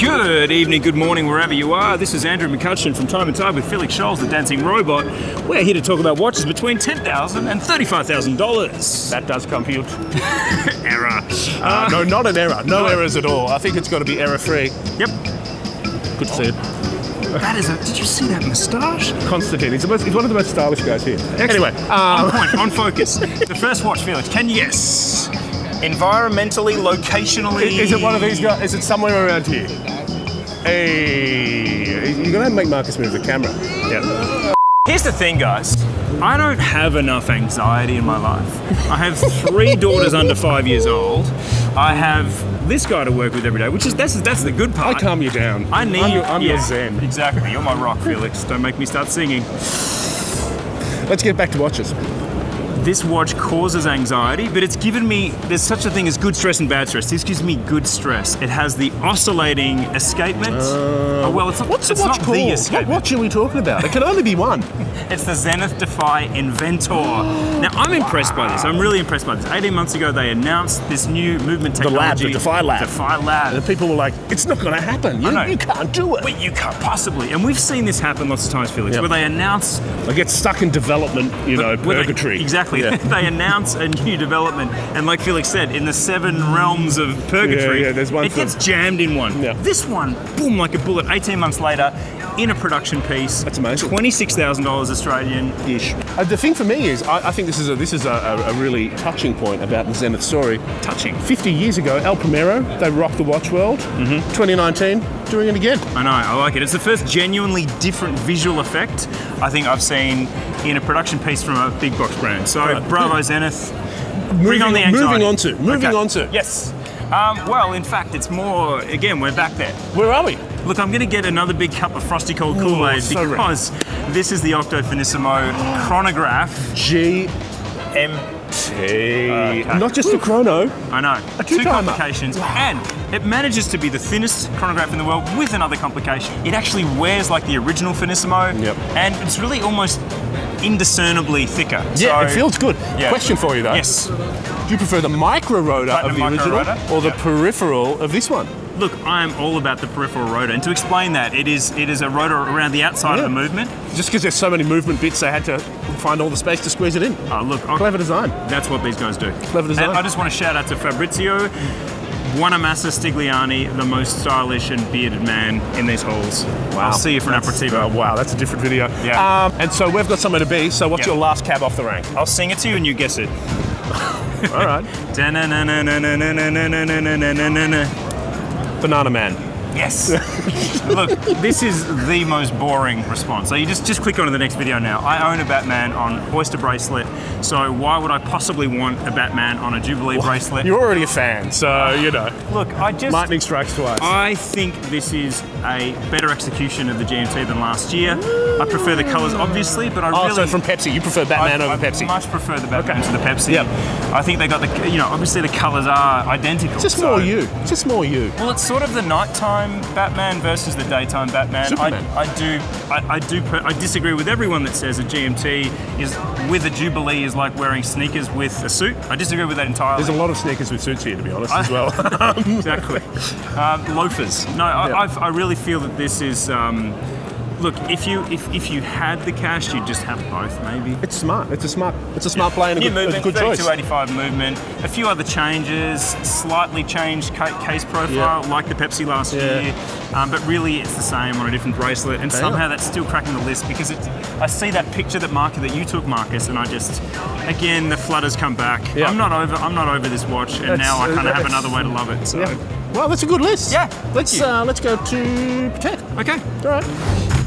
Good evening, good morning, wherever you are. This is Andrew McUtchen from Time+Tide with Felix Scholes, the dancing robot. We're here to talk about watches between $10,000 and $35,000. That does compute. Error. No, not an error. No errors at all. I think it's got to be error-free. Yep. Good to see it. That is a... Did you see that moustache? Constantine. He's one of the most stylish guys here. Excellent. Anyway. On point, on focus. The first watch, Felix. Can you guess? Environmentally, locationally... Is it one of these guys? Is it somewhere around here? Hey, you're gonna make Marcus move the camera. Yeah. Here's the thing, guys. I don't have enough anxiety in my life. I have 3 daughters under 5 years old. I have this guy to work with every day, which is that's the good part. I calm you down. I need. I'm your zen. Exactly. You're my rock, Felix. Don't make me start singing. Let's get back to watches. This watch causes anxiety, but it's given me, there's such a thing as good stress and bad stress. This gives me good stress. It has the oscillating escapement. Well, it's not, what's the watch called? The escapement. What watch are we talking about? It can only be one. It's the Zenith Defy Inventor. Now, I'm impressed by this. I'm really impressed by this. 18 months ago, they announced this new movement technology. The Defy Lab. Defy Lab. And people were like, it's not going to happen. You can't do it. But you can't possibly. And we've seen this happen lots of times, Felix, where they announce... They get stuck in development, purgatory. Exactly. Yeah. They announce a new development, and like Felix said, in the 7 realms of purgatory, there's one it gets jammed in one. Yeah. This one, boom, like a bullet, 18 months later, in a production piece. That's amazing. $26,000 Australian-ish. The thing for me is, I think this is a really touching point about the Zenith story. Touching. 50 years ago, El Primero, they rocked the watch world. 2019, doing it again. I know, I like it. It's the first genuinely different visual effect I think I've seen in a production piece from a big box brand. So, bravo Zenith. Bring on the anxiety. Moving on to. Yes. Well, in fact, it's more, again, we're back there. Where are we? Look, I'm going to get another big cup of frosty cold Kool-Aid because this is the Octo Finissimo chronograph. GMT. Not just a chrono. I know. A 2 two-timer. complications. And it manages to be the thinnest chronograph in the world with another complication. It actually wears like the original Finissimo. Yep. And it's really almost indiscernibly thicker. Yeah, it feels good. Yeah. Question for you though. Yes. Do you prefer the micro rotor of the original or the peripheral of this one? Look, I'm all about the peripheral rotor, and to explain that, it is a rotor around the outside of the movement. Just because there's so many movement bits, they had to find all the space to squeeze it in. Oh, look, clever design. That's what these guys do. Clever design. And I just want to shout out to Fabrizio Buonamassa Stigliani, the most stylish and bearded man in these halls. Wow. I'll see you for an aperitivo. Wow, that's a different video. Yeah. And so we've got somewhere to be. So what's your last cab off the rank? I'll sing it to you and you guess it. All right. Banana Man. Yes. Look, this is the most boring response. So you just click on to the next video now. I own a Batman on Oyster bracelet, so why would I possibly want a Batman on a Jubilee bracelet? You're already a fan, so you know. Look, lightning strikes twice. I think this is a better execution of the GMT than last year. I prefer the colours, obviously, but I really... so from Pepsi, you prefer Batman over Pepsi? I much prefer the Batman to the Pepsi. Yep. I think they got the, obviously the colours are identical. It's just more you. It's just more you. Well, it's sort of the nighttime Batman versus the daytime Batman. Superman. I disagree with everyone that says a GMT is with a Jubilee is like wearing sneakers with a suit. I disagree with that entirely. There's a lot of sneakers with suits here, to be honest, as well. Exactly. Loafers. No, I really feel that this is. Look, if you had the cash, you'd just have both, maybe. It's smart. It's a smart play and a good choice. 3285 movement. A few other changes. Slightly changed case profile, like the Pepsi last year. But really, it's the same on a different bracelet. And somehow that's still cracking the list because I see that picture that you took, Marcus, and I just, again, the flutters come back. I'm not over this watch, and now I kind of have another way to love it. So. Well, that's a good list. Yeah. Let's go to Patek. Okay. All right.